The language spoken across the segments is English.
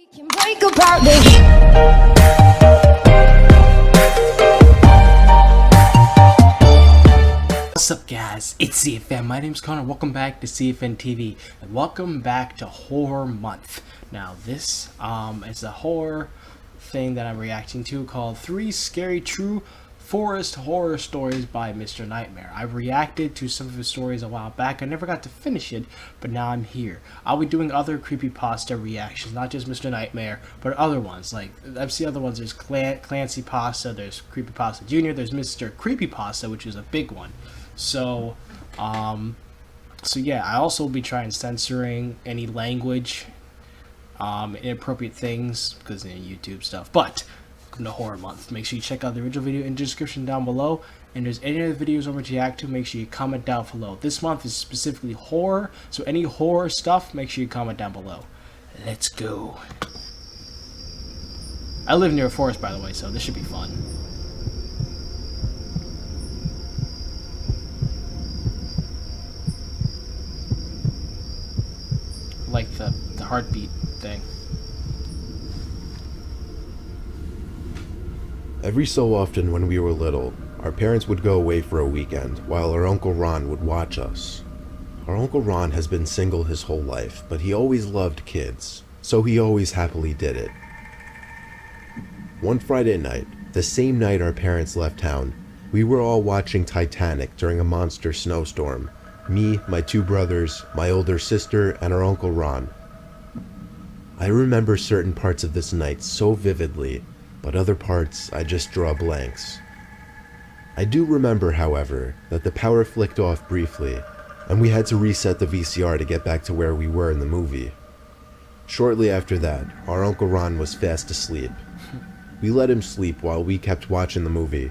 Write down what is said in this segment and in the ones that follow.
Can break about this. What's up guys, it's CFN. My name's Connor. Welcome back to CFN TV and welcome back to Horror Month. Now this is a horror thing that I'm reacting to called 3 Scary True Forest Horror Stories by Mr. Nightmare. I reacted to some of his stories a while back. I never got to finish it, but now I'm here. I'll be doing other creepypasta reactions, not just Mr. Nightmare, but other ones. Like, I've seen other ones. There's Clancy Pasta, there's Creepypasta Jr., there's Mr. Creepypasta, which is a big one. So yeah, I also will be trying censoring any language, inappropriate things, because YouTube stuff, but welcome to Horror Month. Make sure you check out the original video in the description down below, and there's any other videos I want to react to, make sure you comment down below. This month is specifically horror, so any horror stuff, make sure you comment down below. Let's go. I live near a forest, by the way, so this should be fun. Like the heartbeat thing. Every so often when we were little, our parents would go away for a weekend while our Uncle Ron would watch us. Our Uncle Ron has been single his whole life, but he always loved kids, so he always happily did it. One Friday night, the same night our parents left town, we were all watching Titanic during a monster snowstorm. Me, my 2 brothers, my older sister, and our Uncle Ron. I remember certain parts of this night so vividly, but other parts I just draw blanks. I do remember, however, that the power flicked off briefly, and we had to reset the VCR to get back to where we were in the movie. Shortly after that, our Uncle Ron was fast asleep. We let him sleep while we kept watching the movie.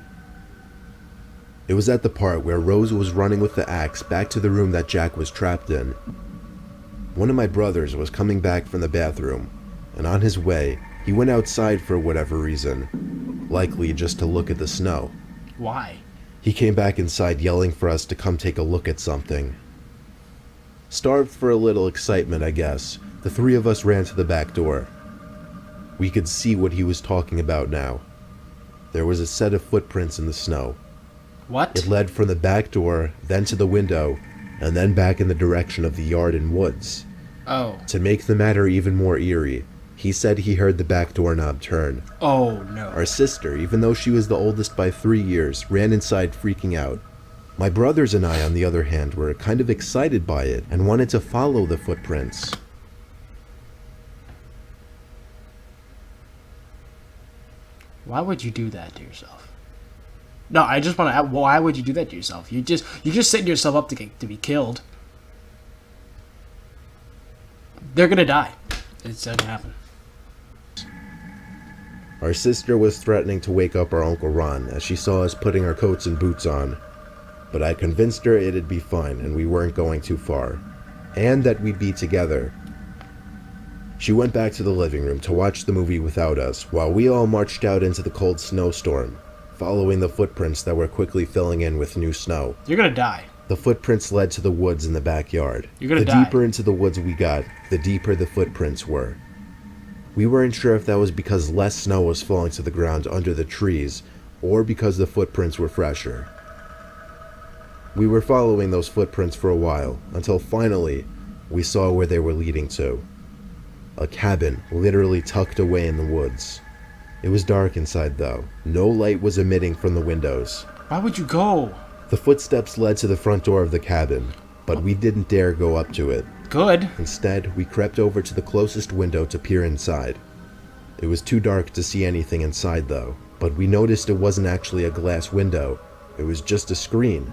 It was at the part where Rose was running with the axe back to the room that Jack was trapped in. One of my brothers was coming back from the bathroom, and on his way, he went outside for whatever reason, likely just to look at the snow. Why? He came back inside yelling for us to come take a look at something. Starved for a little excitement, I guess, the 3 of us ran to the back door. We could see what he was talking about now. There was a set of footprints in the snow. What? It led from the back door, then to the window, and then back in the direction of the yard and woods. Oh. To make the matter even more eerie, he said he heard the back doorknob turn. Oh no. Our sister, even though she was the oldest by 3 years, ran inside freaking out. My brothers and I, on the other hand, were kind of excited by it and wanted to follow the footprints. Why would you do that to yourself? No, I just want to ask, why would you do that to yourself? You're just setting yourself up to be killed. They're gonna die. It's gonna happen. Our sister was threatening to wake up our Uncle Ron as she saw us putting our coats and boots on, but I convinced her it'd be fine and we weren't going too far, and that we'd be together. She went back to the living room to watch the movie without us while we all marched out into the cold snowstorm, following the footprints that were quickly filling in with new snow. You're gonna die. The footprints led to the woods in the backyard. You're gonna the die. deeper into the woods we got, the deeper the footprints were. We weren't sure if that was because less snow was falling to the ground under the trees, or because the footprints were fresher. We were following those footprints for a while, until finally, we saw where they were leading to. A cabin, literally tucked away in the woods. It was dark inside though. No light was emitting from the windows. Why would you go? The footsteps led to the front door of the cabin, but we didn't dare go up to it. Good. Instead, we crept over to the closest window to peer inside. It was too dark to see anything inside though, but we noticed it wasn't actually a glass window, it was just a screen.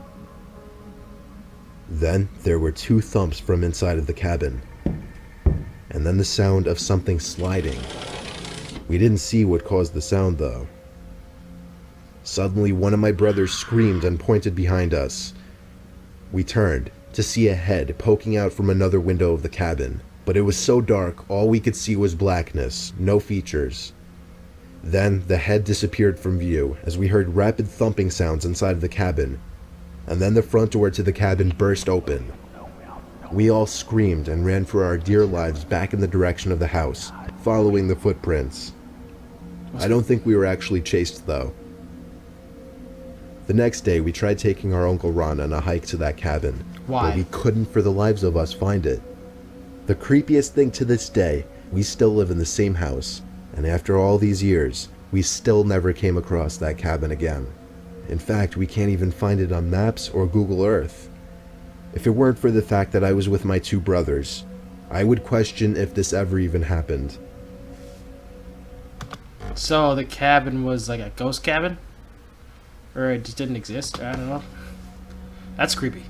Then there were 2 thumps from inside of the cabin, and then the sound of something sliding. We didn't see what caused the sound though. Suddenly, one of my brothers screamed and pointed behind us. We turned to see a head poking out from another window of the cabin, but it was so dark all we could see was blackness, no features. Then the head disappeared from view as we heard rapid thumping sounds inside of the cabin, and then the front door to the cabin burst open. We all screamed and ran for our dear lives back in the direction of the house, following the footprints. I don't think we were actually chased, though. The next day, we tried taking our Uncle Ron on a hike to that cabin. Why? But we couldn't for the lives of us find it. The creepiest thing to this day, we still live in the same house, and after all these years, we still never came across that cabin again. In fact, we can't even find it on maps or Google Earth. If it weren't for the fact that I was with my two brothers, I would question if this ever even happened. So the cabin was like a ghost cabin? Or it just didn't exist? I don't know. That's creepy.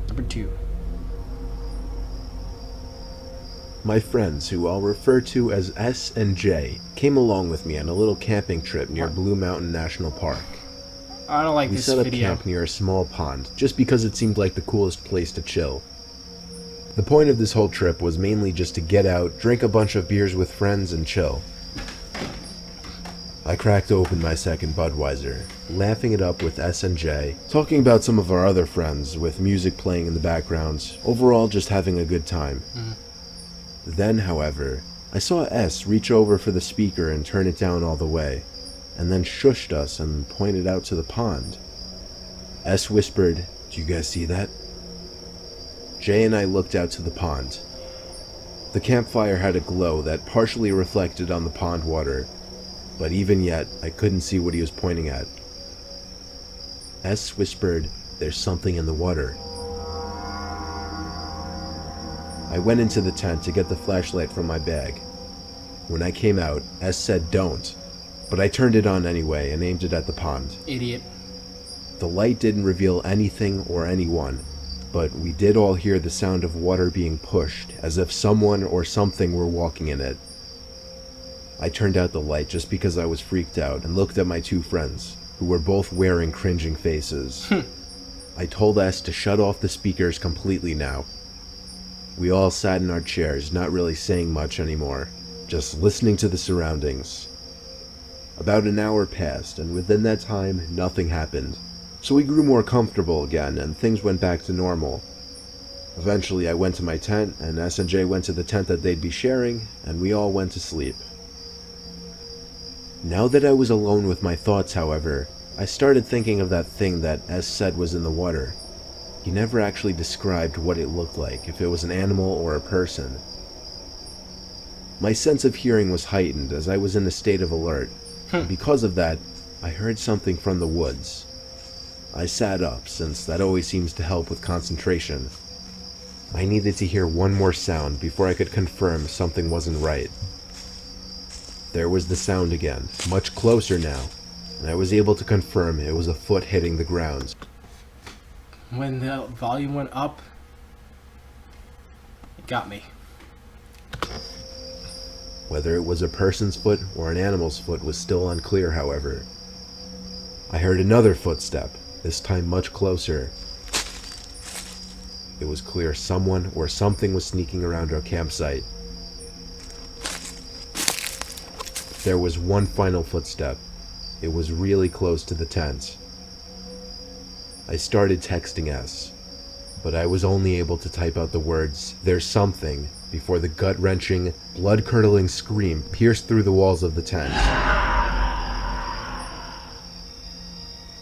Number 2. My friends, who I'll refer to as S and J, came along with me on a little camping trip near Blue Mountain National Park. I don't like We this set up video. camp near a small pond, just because it seemed like the coolest place to chill. The point of this whole trip was mainly just to get out, drink a bunch of beers with friends, and chill. I cracked open my second Budweiser, laughing it up with S and J, talking about some of our other friends, with music playing in the background, overall just having a good time. Then, however, I saw S reach over for the speaker and turn it down all the way, and then shushed us and pointed out to the pond. S whispered, "Do you guys see that?" Jay and I looked out to the pond. The campfire had a glow that partially reflected on the pond water, but even yet, I couldn't see what he was pointing at. S whispered, "There's something in the water." I went into the tent to get the flashlight from my bag. When I came out, S said don't, but I turned it on anyway and aimed it at the pond. Idiot. The light didn't reveal anything or anyone, but we did all hear the sound of water being pushed, as if someone or something were walking in it. I turned out the light just because I was freaked out and looked at my two friends, who were both wearing cringing faces. I told S to shut off the speakers completely now. We all sat in our chairs, not really saying much anymore, just listening to the surroundings. About an hour passed, and within that time, nothing happened. So we grew more comfortable again, and things went back to normal. Eventually, I went to my tent, and S and J went to the tent that they'd be sharing, and we all went to sleep. Now that I was alone with my thoughts, however, I started thinking of that thing that S said was in the water. He never actually described what it looked like, if it was an animal or a person. My sense of hearing was heightened as I was in a state of alert, and because of that, I heard something from the woods. I sat up, since that always seems to help with concentration. I needed to hear one more sound before I could confirm something wasn't right. There was the sound again, much closer now, and I was able to confirm it was a foot hitting the ground. When the volume went up, it got me. Whether it was a person's foot or an animal's foot was still unclear, however. I heard another footstep, this time much closer. It was clear someone or something was sneaking around our campsite. There was one final footstep. It was really close to the tent. I started texting S, but I was only able to type out the words, "There's something," before the gut-wrenching, blood-curdling scream pierced through the walls of the tent.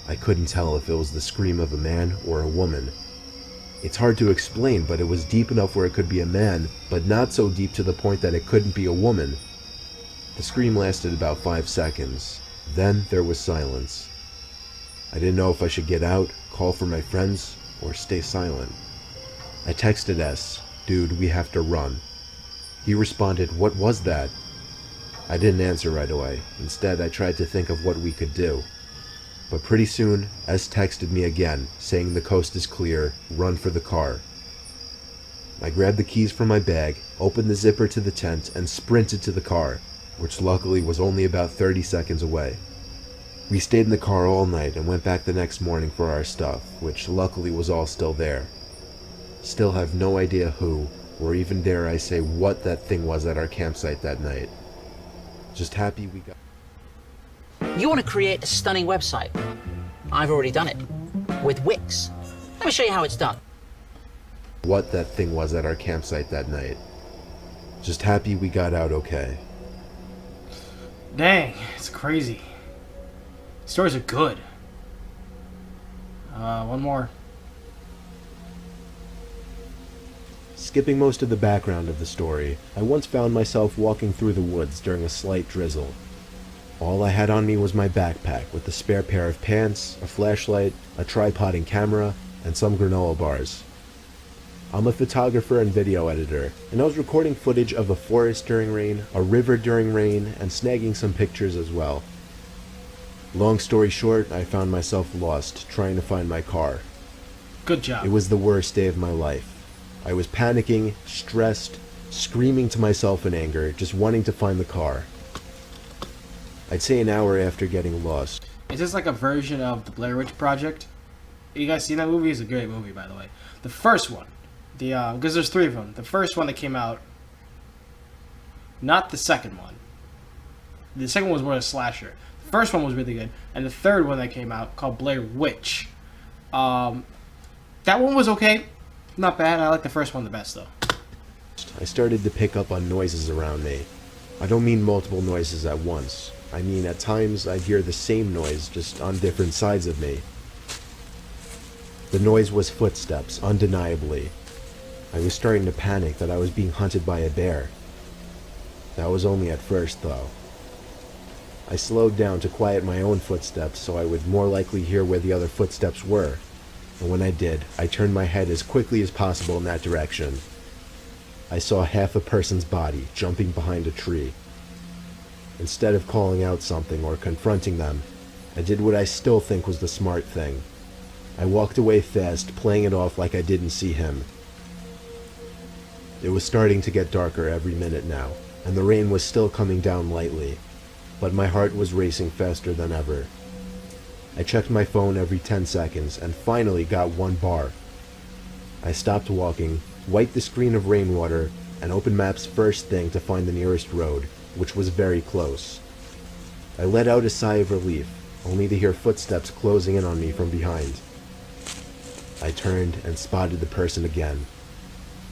I couldn't tell if it was the scream of a man or a woman. It's hard to explain, but it was deep enough where it could be a man, but not so deep to the point that it couldn't be a woman. The scream lasted about 5 seconds. Then there was silence. I didn't know if I should get out, call for my friends, or stay silent. I texted S, "Dude, we have to run." He responded, "What was that?" I didn't answer right away. Instead, I tried to think of what we could do. But pretty soon, S texted me again, saying the coast is clear, run for the car. I grabbed the keys from my bag, opened the zipper to the tent, and sprinted to the car, which luckily was only about 30 seconds away. We stayed in the car all night and went back the next morning for our stuff, which luckily was all still there. Still have no idea who, or even dare I say what that thing was at our campsite that night. Just happy we got... You want to create a stunning website? I've already done it. With Wix. Let me show you how it's done. what that thing was at our campsite that night. Just happy we got out okay. Dang, it's crazy. Stories are good. One more. Skipping most of the background of the story, I once found myself walking through the woods during a slight drizzle. All I had on me was my backpack with a spare pair of pants, a flashlight, a tripod and camera, and some granola bars. I'm a photographer and video editor, and I was recording footage of a forest during rain, a river during rain, and snagging some pictures as well. Long story short, I found myself lost, trying to find my car. Good job. It was the worst day of my life. I was panicking, stressed, screaming to myself in anger, just wanting to find the car. I'd say an hour after getting lost. Is this like a version of the Blair Witch Project? You guys seen that movie? It's a great movie, by the way. The first one. Because there's 3 of them. The first one that came out, not the second one. The second one was more of a slasher. The first one was really good, and the third one that came out called Blair Witch. That one was okay, not bad. I like the first one the best though. I started to pick up on noises around me. I don't mean multiple noises at once. I mean at times I'd hear the same noise just on different sides of me. The noise was footsteps, undeniably. I was starting to panic that I was being hunted by a bear. That was only at first, though. I slowed down to quiet my own footsteps so I would more likely hear where the other footsteps were, and when I did, I turned my head as quickly as possible in that direction. I saw half a person's body jumping behind a tree. Instead of calling out something or confronting them, I did what I still think was the smart thing. I walked away fast, playing it off like I didn't see him. It was starting to get darker every minute now, and the rain was still coming down lightly, but my heart was racing faster than ever. I checked my phone every 10 seconds and finally got 1 bar. I stopped walking, wiped the screen of rainwater, and opened maps first thing to find the nearest road, which was very close. I let out a sigh of relief, only to hear footsteps closing in on me from behind. I turned and spotted the person again.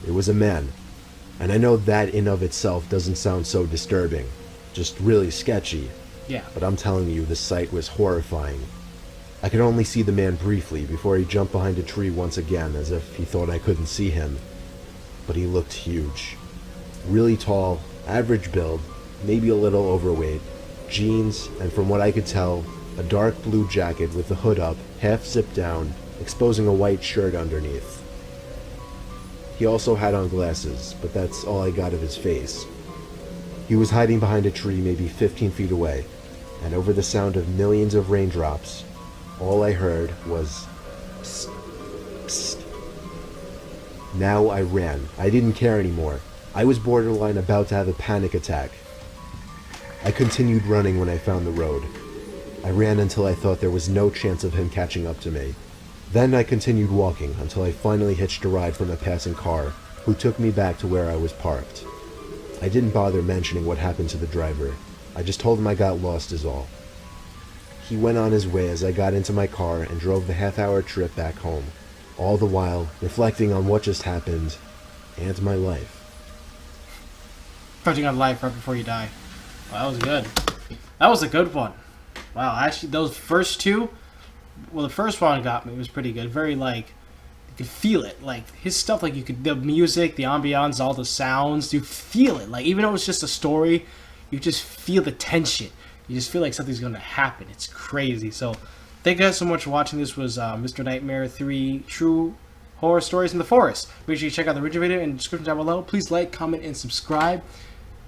It was a man, and I know that in of itself doesn't sound so disturbing, just really sketchy. Yeah. But I'm telling you, the sight was horrifying. I could only see the man briefly before he jumped behind a tree once again as if he thought I couldn't see him. But he looked huge. Really tall, average build, maybe a little overweight, jeans, and from what I could tell, a dark blue jacket with the hood up, half zipped down, exposing a white shirt underneath. He also had on glasses, but that's all I got of his face. He was hiding behind a tree maybe 15 feet away, and over the sound of millions of raindrops, all I heard was psst, psst. Now I ran. I didn't care anymore. I was borderline about to have a panic attack. I continued running when I found the road. I ran until I thought there was no chance of him catching up to me. Then I continued walking until I finally hitched a ride from a passing car, who took me back to where I was parked. I didn't bother mentioning what happened to the driver. I just told him I got lost is all. He went on his way as I got into my car and drove the half-hour trip back home, all the while reflecting on what just happened and my life. Touching on life right before you die. Well, that was good. That was a good one. Wow, actually, those first 2, well, the first one got me. It was pretty good. Very, like, you could feel it. Like, his stuff, like, you could, the music, the ambiance, all the sounds, you feel it. Like, even though it's just a story, you just feel the tension. You just feel like something's going to happen. It's crazy. So, thank you guys so much for watching. This was Mr. Nightmare 3 True Horror Stories in the Forest. Make sure you check out the original video in the description down below. Please like, comment, and subscribe.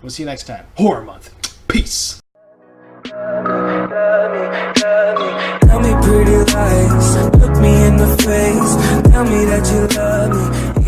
We'll see you next time. Horror Month. Peace. Tell me pretty lies, look me in the face, tell me that you love me.